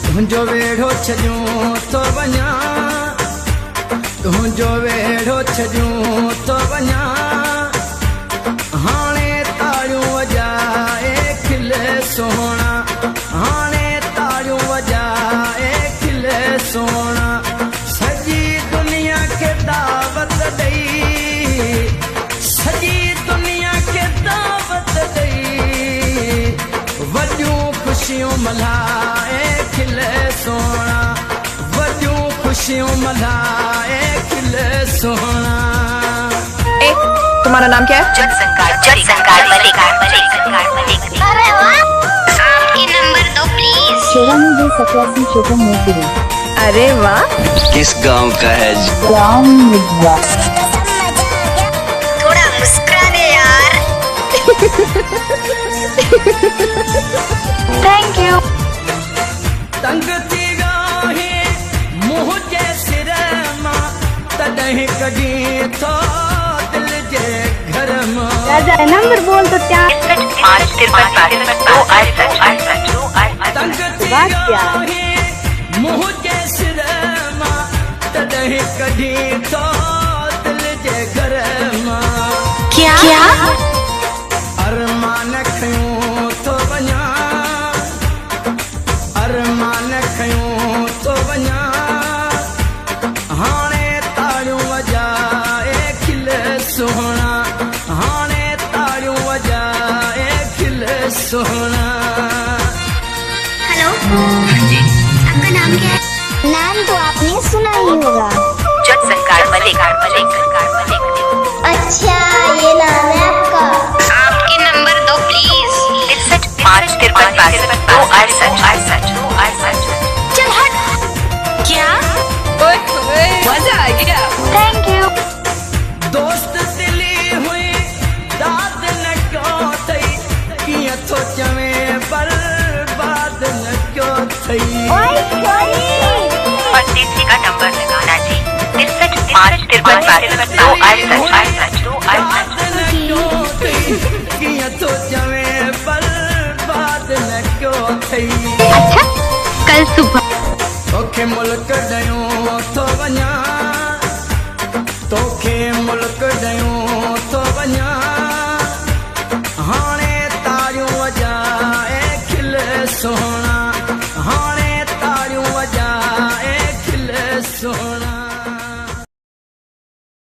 तुझो वेड़ो छजूं तो वञा, तुझो वेड़ो छजूं तो वञा, हाणे ताड़ियूं वॼाए खिले सोहणा, हाणे ताड़ियूं वॼाए खिले सोहणा, सॼी दुनिया खे दावत ॾेई, सॼी दुनिया खे दावत ॾेई, वॾियूं ख़ुशियूं मल्हाए खिले सोहणा, वॾियूं ख़ुशियूं मल्हाए खिले सोहणा। तुम्हारा नाम क्या है? जगसंकार मलिक। अरे वाह, आपके नंबर दो प्लीज। 9487 अरे वाह, किस गांव का है? ग्राम मिर्जा। थोड़ा मुस्कुरा दे यार। Thank you. तंग थी गाहे मुंह जे सिर मां, तॾहिं कढी थो दिल जे घर मां। राजा नंबर बोल तो क्या? 553 तंग थी गाहे मुंह जे सिर मां, तॾहिं कढी थो दिल जे घर मां। क्या? अरमान खयूं थो वञा, अरमान खयूं थो वञा, हाणे ताड़ियूं वॼाए खिले सोहणा, हाणे ताड़ियूं वॼाए खिले सोहणा। हेलो, आपका नाम क्या है? नाम तो आपने सुना ही होगा। जगसंकार मलिक। अच्छा, ये नाम है आपका। आपके नंबर दो प्लीज। 63 चल हट। क्या? मजा आ गया। Thank you. दोस्त दिली हुई दाद न क्यों थई, कीअं थो चवे बर्बाद न क्यों थई। और तीसरी का नंबर लगाना जी। 63 कीअं थो चवे बर्बाद न क्यों थई। अच्छा, कल सुबह तोखे मुल्क ॾियूं थो वञा, तोखे मुल्क ॾियूं